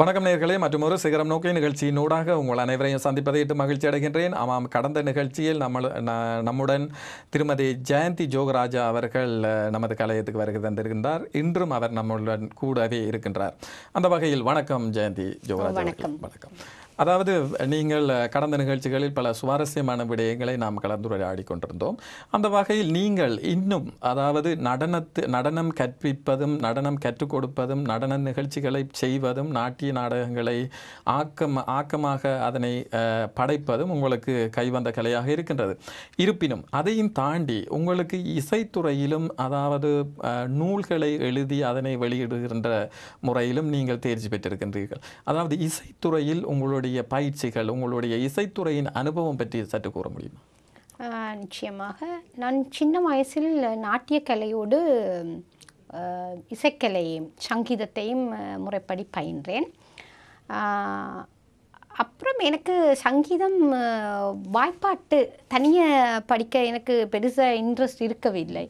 வணக்கம் நேயர்களே, மற்றொரு சிகரம் நோக்கிய நிகழ்ச்சியினூடாக உங்கள் அனைவரையும் சந்திப்பதையிட்டு மகிழ்ச்சி அடைகின்றேன். ஆமாம், கடந்த நிகழ்ச்சியில் நம்முடன் திருமதி ஜெயந்தி ஜோகராஜா அவர்கள் நமது கலையத்துக்கு வருகை தந்திருக்கின்றார். இன்றும் அவர் நம்முடன் கூடவே இருக்கின்றார். அந்த வகையில் வணக்கம் ஜெயந்தி ஜோகராஜா. வணக்கம். அதாவது நீங்கள் கடந்த நிகழ்ச்சிகளில் பல சுவாரஸ்யமான விடயங்களை நாம் கலந்துரையாடி கொண்டிருந்தோம். அந்த வகையில் நீங்கள் இன்னும் அதாவது நடனம் கற்பிப்பதும் நடனம் கற்றுக் கொடுப்பதும் நடன நிகழ்ச்சிகளை செய்வதும் நாட்டிய நாடகங்களை ஆக்கமாக அதனை படைப்பதும் உங்களுக்கு கைவந்த கலையாக இருக்கின்றது. இருப்பினும் அதையும் தாண்டி உங்களுக்கு இசைத்துறையிலும் அதாவது நூல்களை எழுதி அதனை வெளியிடுகின்ற முறையிலும் நீங்கள் தேர்ச்சி பெற்றிருக்கின்றீர்கள். அதாவது இசைத்துறையில் உங்களுடைய பயிற்சிகள், உங்களுடைய இசைத்துறையின் அனுபவம் பற்றி சற்று கூற முடியுமா? நிச்சயமாக. நான் சின்ன வயசில் நாட்டிய கலையோடு இசைக்கலையும் சங்கீதத்தையும் முறைப்படி பயின்றேன். அப்புறம் எனக்கு சங்கீதம் வாய்ப்பாட்டு தனியாக படிக்க எனக்கு பெருசாக இன்ட்ரெஸ்ட் இருக்கவில்லை.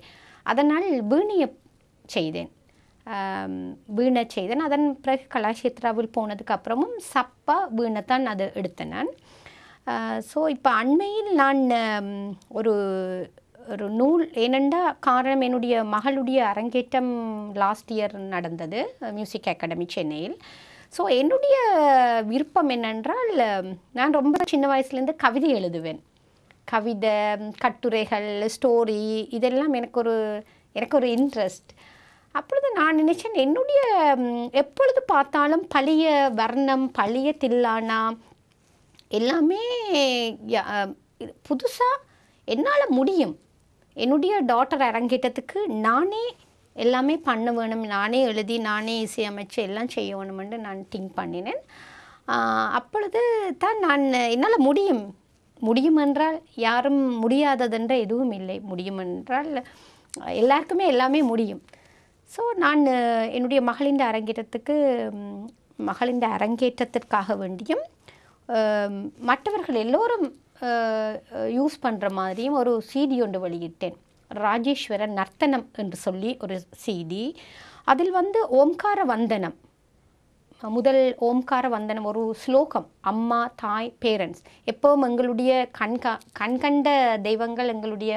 அதனால் வீணையை செய்தேன். அதன் பிறகு கலாஷேத்ராவில் போனதுக்கு அப்புறமும் சப்பா வீணை தான் அது எடுத்தேன் நான். ஸோ இப்போ அண்மையில் நான் ஒரு நூல் ஏனெண்டா காரணம் என்னுடைய மகளுடைய அரங்கேற்றம் லாஸ்ட் இயர் நடந்தது மியூசிக் அகாடமி சென்னையில். ஸோ என்னுடைய விருப்பம் என்னென்றால், நான் ரொம்ப சின்ன வயசுலேருந்து கவிதை எழுதுவேன். கவிதை, கட்டுரைகள், ஸ்டோரி இதெல்லாம் எனக்கு ஒரு இன்ட்ரெஸ்ட். அப்பொழுது நான் நினைச்சேன், என்னுடைய எப்பொழுது பார்த்தாலும் பழைய வர்ணம், பழைய தில்லானா எல்லாமே புதுசாக என்னால் முடியும். என்னுடைய டாட்டர் அரங்கேற்றத்துக்கு நானே எல்லாமே பண்ண வேணும், நானே எழுதி நானே இசையமைச்சு எல்லாம் செய்ய வேணுமென்று நான் திங்க் பண்ணினேன். அப்பொழுது தான் என்னால் முடியும் என்றால் யாரும் முடியாததென்ற எதுவும் இல்லை. முடியும் என்றால் எல்லாருக்குமே எல்லாமே முடியும். ஸோ நான் என்னுடைய மகளின் அரங்கேற்றத்திற்காக வேண்டியும் மற்றவர்கள் எல்லோரும் யூஸ் பண்ணுற மாதிரியும் ஒரு சிடி ஒன்று வெளியிட்டேன். ராஜேஸ்வரன் நர்த்தனம் என்று சொல்லி ஒரு சிடி. அதில் ஓம்கார வந்தனம், முதல் ஓம்கார வந்தனம் ஒரு ஸ்லோகம், அம்மா தாய் பேரண்ட்ஸ். எப்போவும் எங்களுடைய கண்கண்ட தெய்வங்கள் எங்களுடைய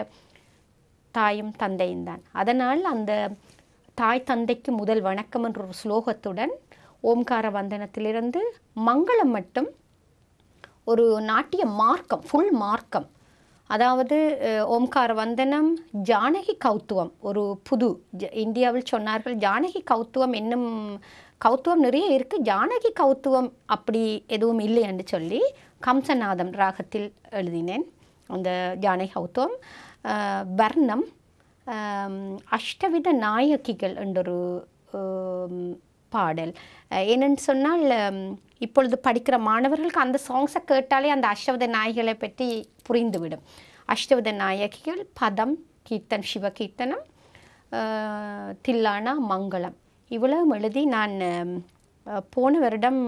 தாயும் தந்தையும் தான். அதனால் அந்த தாய் தந்தைக்கு முதல் வணக்கம் என்ற ஒரு ஸ்லோகத்துடன் ஓம்கார வந்தனத்திலிருந்து மங்களம் மட்டும் ஒரு நாட்டிய மார்க்கம், ஃபுல் மார்க்கம். அதாவது ஓம்கார வந்தனம், ஜானகி கௌத்துவம், ஒரு புது இந்தியாவில் சொன்னார்கள் ஜானகி கௌத்துவம் என்னும் கௌத்துவம் நிறைய இருக்குது, ஜானகி கௌத்துவம் அப்படி எதுவும் இல்லை என்று சொல்லி கம்சநாதம் ராகத்தில் எழுதினேன் அந்த ஜானகி கௌத்துவம். வர்ணம், அஷ்டவித நாயகிகள் என்றொரு பாடல். ஏனென்று சொன்னால் இப்பொழுது படிக்கிற மாணவர்களுக்கு அந்த சாங்ஸை கேட்டாலே அந்த அஷ்டவித நாயகிகளை பற்றி புரிந்துவிடும். அஷ்டவித நாயகிகள், பதம், கீர்த்தன், சிவகீர்த்தனம், தில்லானா, மங்களம் இவ்வளவு எழுதி நான் போன வருடம்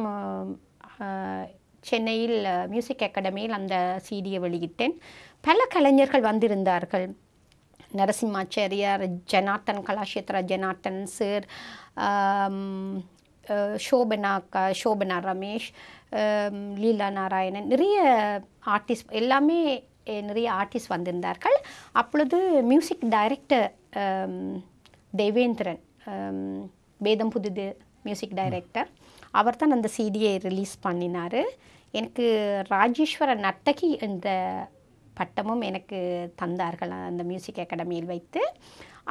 சென்னையில் மியூசிக் அகாடமியில் அந்த சிடியை வெளியிட்டேன். பல கலைஞர்கள் வந்திருந்தார்கள். நரசிம்மாச்சாரியார், ஜனார்த்தன், கலாஷேத்ரா ஜனார்த்தன் சார், சோபனா ரமேஷ், லீலா நாராயணன், நிறைய ஆர்டிஸ்ட், எல்லாமே நிறைய ஆர்டிஸ்ட் வந்திருந்தார்கள். அப்பொழுது மியூசிக் டைரக்டர் தேவேந்திரன், வேதம் புது மியூசிக் டைரக்டர், அவர் தான் அந்த சிடியை ரிலீஸ் பண்ணினார். எனக்கு ராஜேஸ்வர நர்த்தகி என்ற பட்டமும் எனக்கு தந்தார்கள் அந்த மியூசிக் அகாடமியில் வைத்து.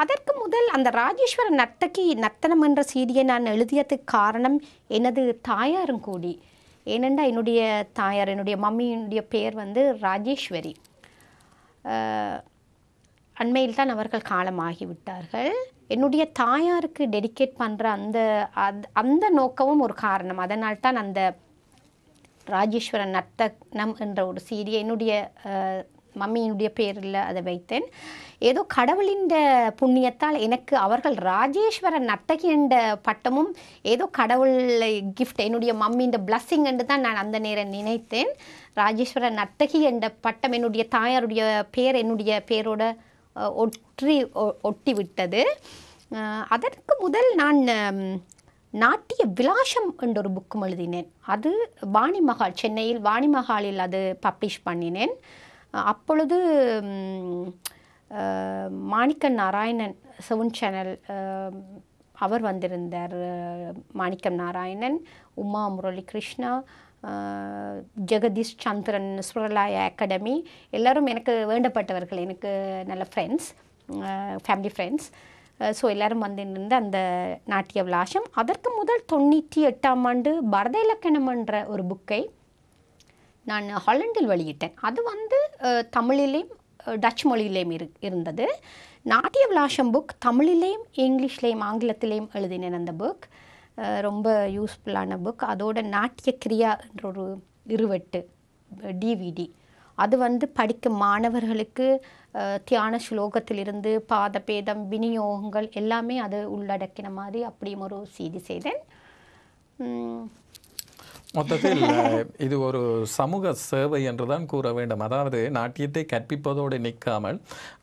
அதற்கு முதல் அந்த ராஜேஸ்வர நர்த்தனம் என்ற சிடியை நான் எழுதியதுக்கு காரணம் எனது தாயாரும் கூடி. ஏனெண்டா என்னுடைய தாயார், என்னுடைய மம்மியினுடைய பேர் ராஜேஸ்வரி. அண்மையில் தான் அவர்கள் காலமாகிவிட்டார்கள். என்னுடைய தாயாருக்கு டெடிகேட் பண்ணுற அந்த நோக்கமும் ஒரு காரணம். அதனால் தான் அந்த ராஜேஸ்வர நர்த்தனம் என்ற ஒரு சிடியை என்னுடைய மம்மியினுடைய பேரில் அதை வைத்தேன். ஏதோ கடவுளின் புண்ணியத்தால் எனக்கு அவர்கள் ராஜேஸ்வர நர்த்தகி என்ற பட்டமும் ஏதோ கடவுள் கிஃப்ட், என்னுடைய மம்மியின் பிளஸ்ஸிங் என்று தான் நான் அந்த நேரம் நினைத்தேன். ராஜேஸ்வர நர்த்தகி என்ற பட்டம் என்னுடைய தாயாருடைய பேர் என்னுடைய பேரோட ஒட்டி விட்டது. அதற்கு முதல் நான் நாட்டிய விலாசம் என்ற ஒரு புக்கும் எழுதினேன். அது வாணிமகால், சென்னையில் வாணிமகாலில் அது பப்ளிஷ் பண்ணினேன். அப்பொழுது மாணிக்கம் நாராயணன் 7 சேனல் அவர் வந்திருந்தார். மாணிக்கம் நாராயணன், உமா முரளி கிருஷ்ணா, ஜெகதீஷ் சந்திரன், சுரலாய அகாடமி, எல்லோரும் எனக்கு வேண்டப்பட்டவர்கள், எனக்கு நல்ல ஃப்ரெண்ட்ஸ், ஃபேமிலி ஃப்ரெண்ட்ஸ். ஸோ எல்லோரும் வந்திருந்த அந்த நாட்டிய விலாசம். அதற்கு முதல் 98ஆம் ஆண்டு பரத இலக்கணம் என்ற ஒரு புக்கை நான் ஹாலண்டில் வெளியிட்டேன். அது தமிழிலேயும் டச் மொழியிலேயும் இருந்தது. நாட்டிய விலாசம் புக் தமிழிலேயும் இங்கிலீஷ்லேயும் ஆங்கிலத்திலேயும் எழுதினேன். அந்த புக் ரொம்ப யூஸ்ஃபுல்லான புக். அதோட நாட்டிய கிரியா என்ற ஒரு 20 DVD அது படிக்கும் மாணவர்களுக்கு தியான ஸ்லோகத்திலிருந்து பாதபேதம் விநியோகங்கள் எல்லாமே அது உள்ளடக்கின மாதிரி அப்படியும் ஒரு CD செய்தேன். மொத்தத்தில் இது ஒரு சமூக சேவை என்றுதான் கூற வேண்டும். அதாவது நாட்டியத்தை கற்பிப்பதோடு நிற்காமல்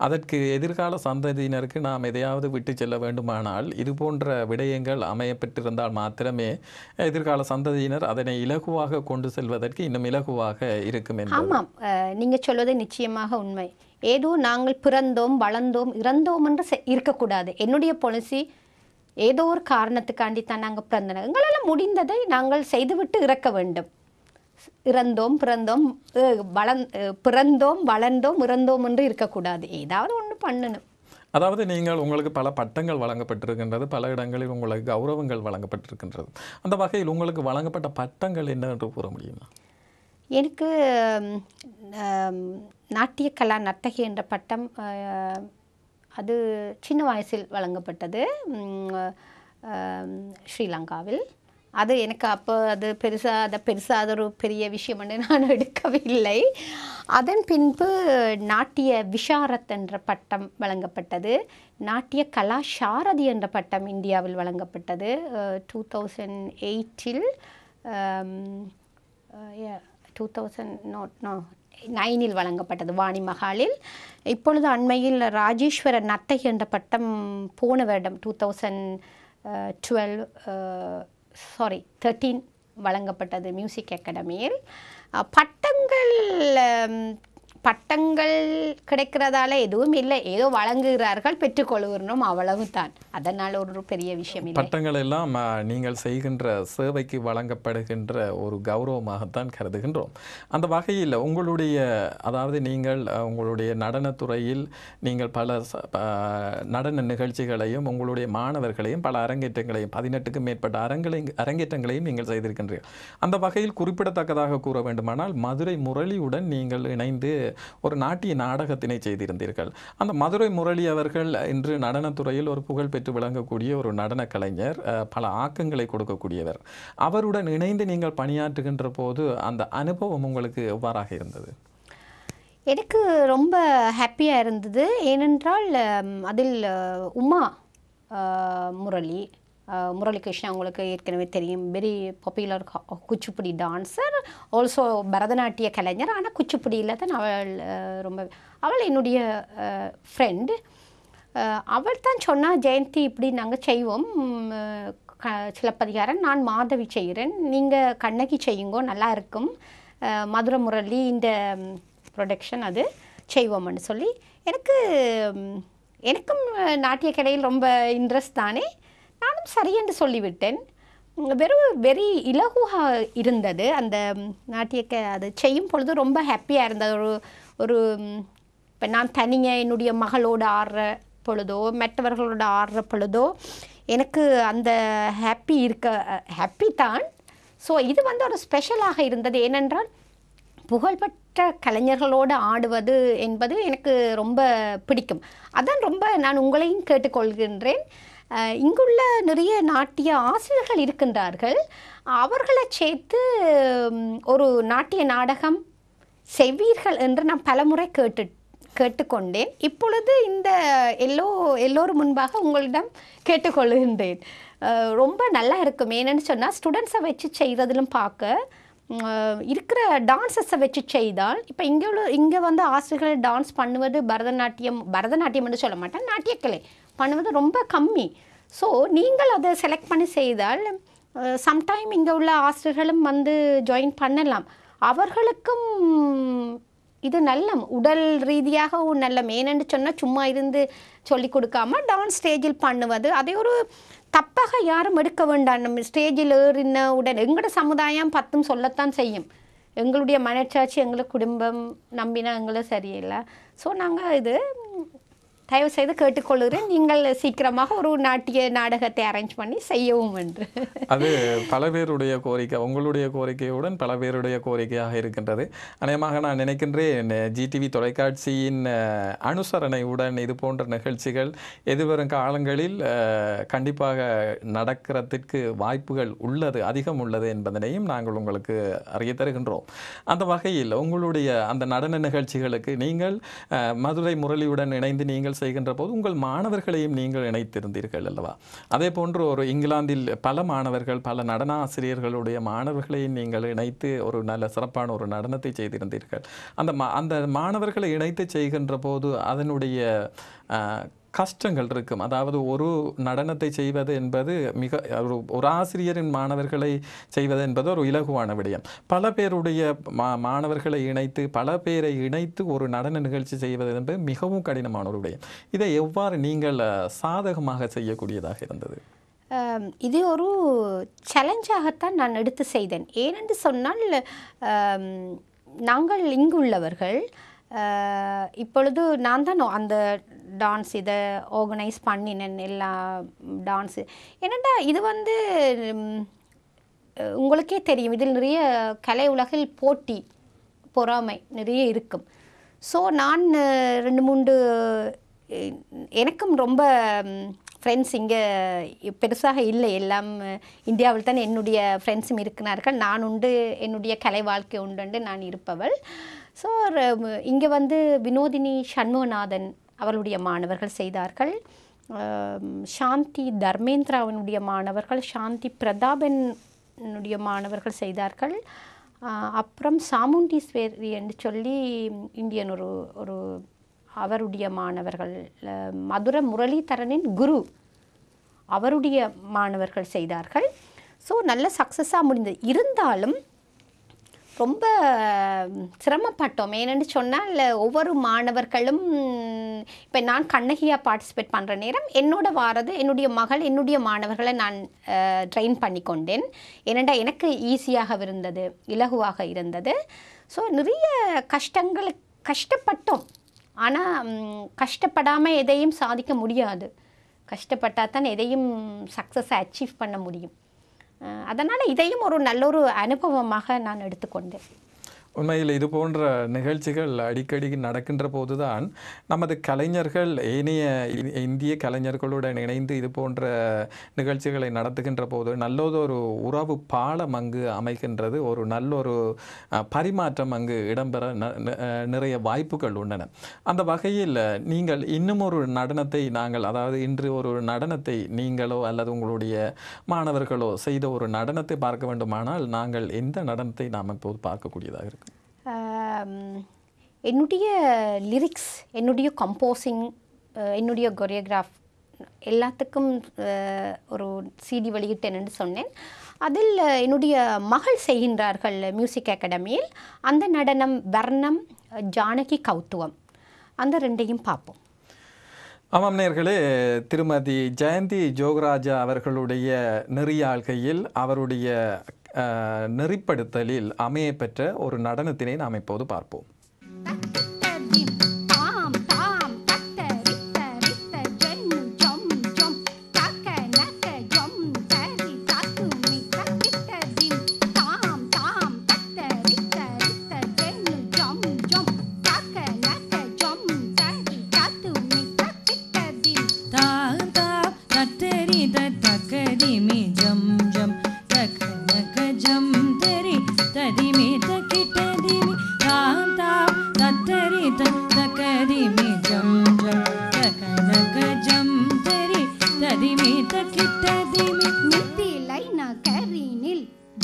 அதற்கு எதிர்கால சந்ததியினருக்கு நாம் எதையாவது விட்டு செல்ல வேண்டுமானால் இது போன்ற விடயங்கள் அமையப்பட்டிருந்தால் மாத்திரமே எதிர்கால சந்ததியினர் அதனை இலகுவாக கொண்டு செல்வதற்கு இன்னும் இலகுவாக இருக்கும். ஆமாம், நீங்கள் சொல்வது நிச்சயமாக உண்மை. ஏதோ நாங்கள் பிறந்தோம் வளர்ந்தோம் இறந்தோம் என்று இருக்கக்கூடாது. என்னுடைய பாலிசி ஏதோ ஒரு காரணத்துக்காண்டி தான் நாங்கள் பிறந்தோம், எங்களால் முடிந்ததை நாங்கள் செய்துவிட்டு இறக்க வேண்டும். இறந்தோம் பிறந்தோம் வளர்ந்தோம் இறந்தோம் என்று இருக்கக்கூடாது. ஏதாவது ஒன்று பண்ணணும். அதாவது நீங்கள் உங்களுக்கு பல பட்டங்கள் வழங்கப்பட்டிருக்கின்றது, பல இடங்களில் உங்களுக்கு கௌரவங்கள் வழங்கப்பட்டிருக்கின்றது. அந்த வகையில் உங்களுக்கு வழங்கப்பட்ட பட்டங்கள் என்ன என்று கூற முடியுமா? எனக்கு நாட்டிய கலா நர்த்தகி என்ற பட்டம் அது சின்ன வயசில் வழங்கப்பட்டது ஸ்ரீலங்காவில். அது எனக்கு அப்போ அது பெருசாக அது ஒரு பெரிய விஷயம் என்று நான் எடுக்கவில்லை. அதன் பின்பு நாட்டிய விஷாரத் என்ற பட்டம் வழங்கப்பட்டது. நாட்டிய கலா சாரதி என்ற பட்டம் இந்தியாவில் வழங்கப்பட்டது 2008இல் 2009இல் வழங்கப்பட்டது வாணிமகாலில். இப்பொழுது அண்மையில் ராஜேஸ்வர நர்த்தகி என்ற பட்டம் போன வருடம் 2013 வழங்கப்பட்டது மியூசிக் அகாடமியில். பட்டங்கள் கிடைக்கிறதால எதுவும் இல்லை, ஏதோ வழங்குகிறார்கள், பெற்றுக்கொள்கிறோம், அவ்வளவு தான். அதனால் ஒரு பெரிய விஷயம் இல்லை. பட்டங்கள் எல்லாம் நீங்கள் செய்கின்ற சேவைக்கு வழங்கப்படுகின்ற ஒரு கௌரவமாகத்தான் கருதுகின்றோம். அந்த வகையில் உங்களுடைய அதாவது நீங்கள் உங்களுடைய நடனத்துறையில் நீங்கள் பல நடன நிகழ்ச்சிகளையும் உங்களுடைய மாணவர்களையும் பல அரங்கேற்றங்களையும் 18க்கும் மேற்பட்ட அரங்கேற்றங்களையும் நீங்கள் செய்திருக்கின்றீர்கள். அந்த வகையில் குறிப்பிடத்தக்கதாக கூற வேண்டுமானால் மதுரை முரளியுடன் நீங்கள் இணைந்து ஒரு நாட்டிய நாடகத்தினை செய்திருந்தீர்கள். அந்த மதுரை முரளி அவர்கள் இன்று நடனத்துறையில் ஒரு புகழ் பெற்று விளங்கக்கூடிய ஒரு நடன கலைஞர், பல ஆக்கங்களை கொடுக்கக்கூடியவர். அவருடன் இணைந்து நீங்கள் பணியாற்றுகின்ற போது அந்த அனுபவம் உங்களுக்கு எவ்வாறாக இருந்தது? எனக்கு ரொம்ப ஹாப்பியாக இருந்தது. ஏனென்றால் அதில் உமா முரளி கிருஷ்ணா உங்களுக்கு ஏற்கனவே தெரியும், very popular Kuchipudi dancer, also பரதநாட்டிய கலைஞர். ஆனால் குச்சிப்புடியில் தான் அவள் என்னுடைய ஃப்ரெண்டு. அவள் தான் சொன்னால், ஜெயந்தி இப்படி நாங்கள் செய்வோம், சிலப்பதிகாரம் நான் மாதவி செய்கிறேன், நீங்கள் கண்ணகி செய்யுங்கோ நல்லா இருக்கும், மதுரை முரளி இந்த ப்ரொடக்ஷன் அது செய்வோம்னு சொல்லி எனக்கும் நாட்டிய கலையில் ரொம்ப இன்ட்ரெஸ்ட் தானே. நானும் சரியென்று சொல்லிவிட்டேன். வெரி இலகுவாக இருந்தது அந்த நாட்டிய அது செய்யும் பொழுது ரொம்ப ஹாப்பியாக இருந்தது. ஒரு இப்போ நான் தனியாக என்னுடைய மகளோடு ஆடுற பொழுதோ மற்றவர்களோட ஆடுற பொழுதோ எனக்கு அந்த ஹாப்பி தான். ஸோ இது ஒரு ஸ்பெஷலாக இருந்தது. ஏனென்றால் புகழ்பெற்ற கலைஞர்களோடு ஆடுவது என்பது எனக்கு ரொம்ப பிடிக்கும். அதான் ரொம்ப நான் உங்களையும் கேட்டுக்கொள்கின்றேன். இங்குள்ள நிறைய நாட்டிய ஆசிரியர்கள் இருக்கின்றார்கள். அவர்களை சேர்த்து ஒரு நாட்டிய நாடகம் செய்வீர்கள் என்று நான் பலமுறை கேட்டுக்கொண்டேன். இப்பொழுது இந்த எல்லோரும் முன்பாக உங்களிடம் கேட்டுக்கொள்கின்றேன். ரொம்ப நல்லா இருக்கும். ஏன்னு சொன்னால் ஸ்டூடெண்ட்ஸை வச்சு செய்கிறதிலும் பார்க்க இருக்கிற டான்ஸஸை வச்சு செய்தால், இப்போ இங்கே ஆசிரியர்கள் டான்ஸ் பண்ணுவது பரதநாட்டியம் என்று சொல்ல மாட்டேன், நாட்டியக்கலை பண்ணுவது ரொம்ப கம்மி. ஸோ நீங்கள் அதை செலக்ட் பண்ணி செய்தால் சம்டைம் இங்கே உள்ள ஆசிரியர்களும் வந்து ஜாயின் பண்ணலாம். அவர்களுக்கும் இது நல்ல உடல் ரீதியாக நல்ல மேனன்னு சொன்னால் சும்மா இருந்து சொல்லி கொடுக்காம டான்ஸ் ஸ்டேஜில் பண்ணுவது அதை ஒரு தப்பாக யாரும் எடுக்க வேண்டாம். நம்ம ஸ்டேஜில் ஏறின உடனே எங்களோட சமுதாயம் 10 சொல்லத்தான் செய்யும். எங்களுடைய மனச்சாட்சி எங்களுக்கு குடும்பம் நம்பினா எங்களை சரியில்லை. ஸோ நாங்கள் இது தயவு செய்து கேட்டுக்கொள்கிறேன், நீங்கள் சீக்கிரமாக ஒரு நாட்டிய நாடகத்தை அரேஞ்ச் பண்ணி செய்யவும் என்று. அது பல பேருடைய கோரிக்கை, உங்களுடைய கோரிக்கையுடன் பல பேருடைய கோரிக்கையாக இருக்கின்றது. அநேகமாக நான் நினைக்கின்றேன் ஜிடிவி தொலைக்காட்சியின் அனுசரணையுடன் இது போன்ற நிகழ்ச்சிகள் எதிர்வரும் காலங்களில் கண்டிப்பாக நடக்கிறதுக்கு வாய்ப்புகள் உள்ளது, அதிகம் உள்ளது என்பதனையும் நாங்கள் உங்களுக்கு அறிய தருகின்றோம். அந்த வகையில் உங்களுடைய அந்த நடன நிகழ்ச்சிகளுக்கு நீங்கள் மதுரை முரளியுடன் இணைந்து நீங்கள் செய்கின்ற போது உங்கள் மாணவர்களையும் நீங்கள் இணைத்திருந்தீர்கள் அல்லவா? அதே போன்று ஒரு இங்கிலாந்தில் பல மாணவர்கள், பல நடன ஆசிரியர்களுடைய மாணவர்களையும் நீங்கள் இணைத்து ஒரு நல்ல சிறப்பான ஒரு நடனத்தை செய்திருந்தீர்கள். அந்த மாணவர்களை இணைத்து செய்கின்ற போது அதனுடைய கஷ்டங்கள் இருக்கும். அதாவது ஒரு நடனத்தை செய்வது என்பது மிக ஒரு ஆசிரியரின் மாணவர்களை செய்வது என்பது ஒரு இலகுவான விடயம். பல பேருடைய மாணவர்களை இணைத்து பல பேரை இணைத்து ஒரு நடன நிகழ்ச்சி செய்வது என்பது மிகவும் கடினமான ஒரு விடயம். இதை எவ்வாறு நீங்கள் சாதகமாக செய்யக்கூடியதாக இருந்தது? இது ஒரு சேலஞ்சாகத்தான் நான் எடுத்து செய்தேன். ஏனென்று சொன்னால் நாங்கள் இங்குள்ளவர்கள் இப்பொழுது நான் தான் அந்த டான்ஸ் இதை ஆர்கனைஸ் பண்ணினேன், எல்லா டான்ஸு. என்னென்னா இது வந்து உங்களுக்கே தெரியும், இதில் நிறைய கலை உலகில் போட்டி பொறாமை நிறைய இருக்கும். ஸோ நான் 2-3 எனக்கும் ரொம்ப ஃப்ரெண்ட்ஸ் இங்கே பெருசாக இல்லை, எல்லாம் இந்தியாவில் தான் என்னுடைய ஃப்ரெண்ட்ஸும் இருக்கிறார்கள். நான் உண்டு, என்னுடைய கலை வாழ்க்கை உண்டு, நான் இருப்பவள். ஸோ இங்கே வந்து வினோதினி சண்முகநாதன் அவளுடைய மாணவர்கள் செய்தார்கள், சாந்தி தர்மேந்திராவினுடைய மாணவர்கள், சாந்தி பிரதாபனுடைய மாணவர்கள் செய்தார்கள். அப்புறம் சாமுண்டீஸ்வரி என்று சொல்லி இந்தியன் ஒரு அவருடைய மாணவர்கள், மதுரை முரளிதரனின் குரு அவருடைய மாணவர்கள் செய்தார்கள். ஸோ நல்ல சக்ஸஸாக முடிந்தது. இருந்தாலும் ரொம்ப சிரமப்பட்டோம். ஏனென்று சொன்னால் ஒவ்வொரு மாணவர்களும் இப்போ நான் கண்ணகியாக பார்ட்டிசிபேட் பண்ணுற நேரம் என்னோட வாரது என்னுடைய மகள், என்னுடைய மாணவர்களை நான் ட்ரெயின் பண்ணி கொண்டேன். ஏனெண்டா எனக்கு ஈஸியாக இருந்தது, இலகுவாக இருந்தது. ஸோ நிறைய கஷ்டப்பட்டோம். ஆனால் கஷ்டப்படாமல் எதையும் சாதிக்க முடியாது. கஷ்டப்பட்டால் தான் எதையும் சக்ஸஸை அச்சீவ் பண்ண முடியும். அதனால் இதையும் ஒரு நல்ல ஒரு அனுபவமாக நான் எடுத்துக்கொண்டேன். உண்மையில் இது போன்ற நிகழ்ச்சிகள் அடிக்கடி நடக்கின்ற போதுதான் நமது கலைஞர்கள் ஏனைய இந்திய கலைஞர்களுடன் இணைந்து இது போன்ற நிகழ்ச்சிகளை நடத்துகின்ற போது நல்லதொரு உறவு பாலம் அங்கு அமைகின்றது, ஒரு நல்லொரு பரிமாற்றம் அங்கு இடம்பெற நிறைய வாய்ப்புகள் உள்ளன. அந்த வகையில் நீங்கள் இன்னும் ஒரு நடனத்தை அதாவது இன்று ஒரு நடனத்தை நீங்களோ அல்லது உங்களுடைய மாணவர்களோ செய்த ஒரு நடனத்தை பார்க்க வேண்டுமானால் நாங்கள் எந்த நடனத்தை நாம் இப்போது பார்க்கக்கூடியதாக இருக்கு? என்னுடைய லிரிக்ஸ், என்னுடைய கம்போசிங், என்னுடைய கொரியோகிராஃப் எல்லாத்துக்கும் ஒரு சிடி வெளியிட்டேன் என்று சொன்னேன். அதில் என்னுடைய மகள் செய்கின்றார்கள் மியூசிக் அகாடமியில். அந்த நடனம் வர்ணம், ஜானகி கௌத்துவம், அந்த 2ஐயும் பார்ப்போம். ஆமாம் நேயர்களே, திருமதி ஜெயந்தி ஜோகராஜா அவர்களுடைய நெறியாள்கையில் அவருடைய நெறிப்படுத்தலில் அமைய பெற்ற ஒரு நடனத்தினை நாம் இப்போது பார்ப்போம்.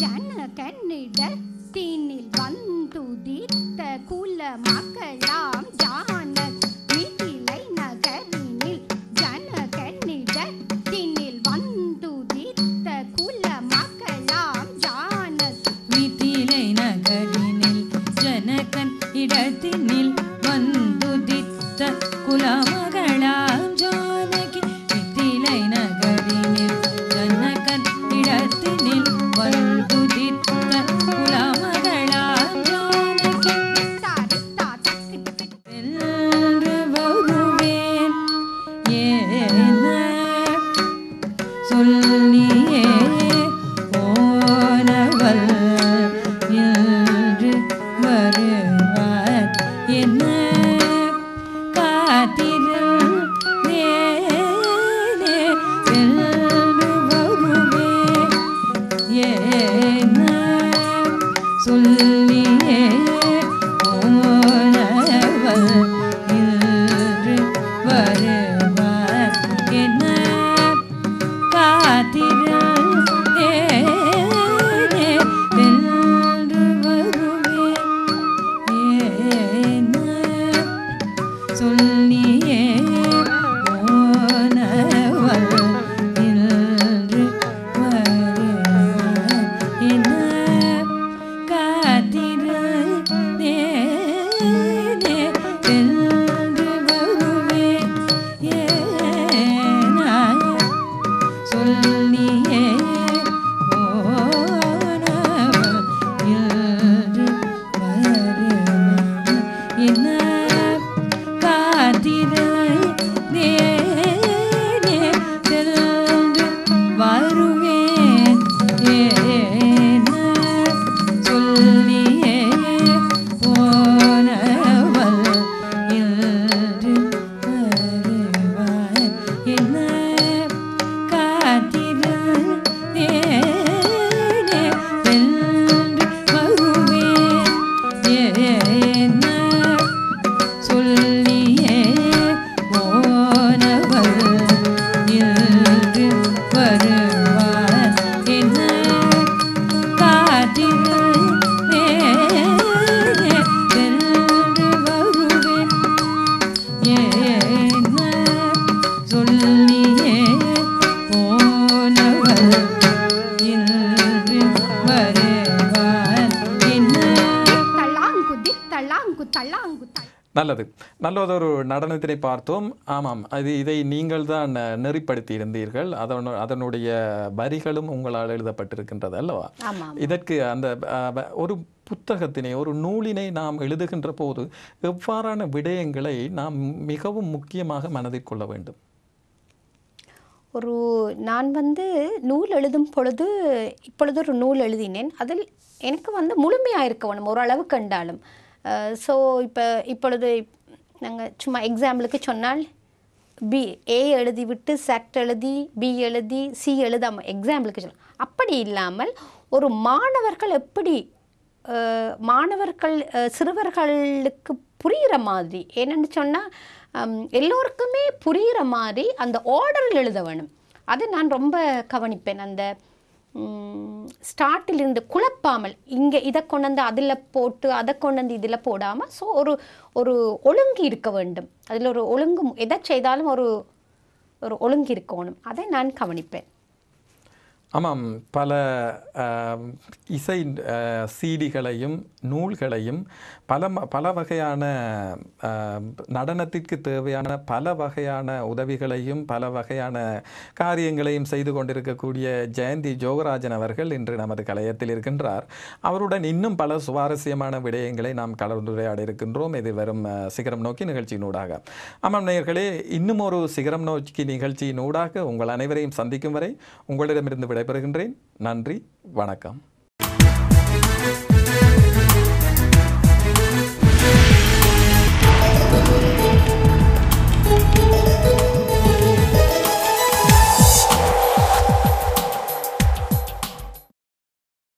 Janakannida சொல்லியே போனவள் இன்று வருவார் என்ன காத்திரேனே வென்று வருவேன் என்ன சொல்லியே போனவள் இன்று வருவார் என்ன காத்திரேனே வென்று வருவேன் ஏன சொல்லியே போனவள் இன்று வருவார் என்ன காத்திரேனே வென்று வருவேன் ஏன சொல்லியே போனவள் இன்று வருவார் என்ன காத்திரேனே வென்று வருவேன் ஏன சொல்லியே போனவள் இன்று வருவார் என்ன காத்திரேனே வென்று வருவேன் ஏன சொல்லியே போனவள் இன்று வருவார் என்ன தள்ளாங்கு தித்தள்ளாங்கு தள்ளாங்கு நல்லது, நல்லதொரு நடனத்தினை பார்த்தோம். ஆமாம், இதை நீங்கள் தான் நெறிப்படுத்தி இருந்தீர்கள். அதனுடைய வரிகளும் உங்களால் எழுதப்பட்டிருக்கின்றது அல்லவா? ஆமாம். இதற்கு அந்த ஒரு புத்தகத்தினை, ஒரு நூலினை நாம் எழுதுகின்ற போது எவ்வாறான விடயங்களை நாம் மிகவும் முக்கியமாக மனதில் கொள்ள வேண்டும்? நான் நூல் எழுதும் பொழுது இப்பொழுது ஒரு நூல் எழுதினேன். அதில் எனக்கு முழுமையாக இருக்க வேணும் ஓரளவு கண்டாலும். ஸோ இப்பொழுது நாங்கள் சும்மா எக்ஸாம்பிளுக்கு சொன்னால் ஏ எழுதிவிட்டு செட் எழுதி பி எழுதி சி எழுதாமல் எக்ஸாம்பிளுக்கு சொல்லலாம். அப்படி இல்லாமல் ஒரு மாணவர்கள் எப்படி சிறுவர்களுக்கு புரிகிற மாதிரி, ஏன்னு சொன்னால் எல்லோருக்குமே புரிகிற மாதிரி அந்த ஆர்டரில் எழுத வேணும். அதை நான் ரொம்ப கவனிப்பேன். அந்த ஸ்டார்டில் இருந்து குழப்பாமல் இங்கே இதை கொண்டு வந்து அதில் போட்டு அதை கொண்டு வந்து இதில் போடாமல், ஸோ ஒரு ஒழுங்கு இருக்க வேண்டும். அதில் ஒரு ஒழுங்கு, எதை செய்தாலும் ஒரு ஒழுங்கு இருக்கணும். அதை நான் கவனிப்பேன். ஆமாம், பல இசை சீடிகளையும் நூல்களையும் பல வகையான நடனத்திற்கு தேவையான பல வகையான உதவிகளையும் பல வகையான காரியங்களையும் செய்து கொண்டிருக்கக்கூடிய ஜெயந்தி ஜோகராஜன் அவர்கள் இன்று நமது கலையத்தில் இருக்கின்றார். அவருடன் இன்னும் பல சுவாரஸ்யமான விடயங்களை நாம் கலந்துரையாட இருக்கின்றோம். இது வரும் சிகரம் நோக்கி நிகழ்ச்சியினூடாக. ஆமாம் நேயர்களே, இன்னும் ஒரு சிகரம் நோக்கி நிகழ்ச்சியினூடாக உங்கள் அனைவரையும் சந்திக்கும் வரை உங்களிடமிருந்து விடைபெறுகின்றேன். நன்றி, வணக்கம்.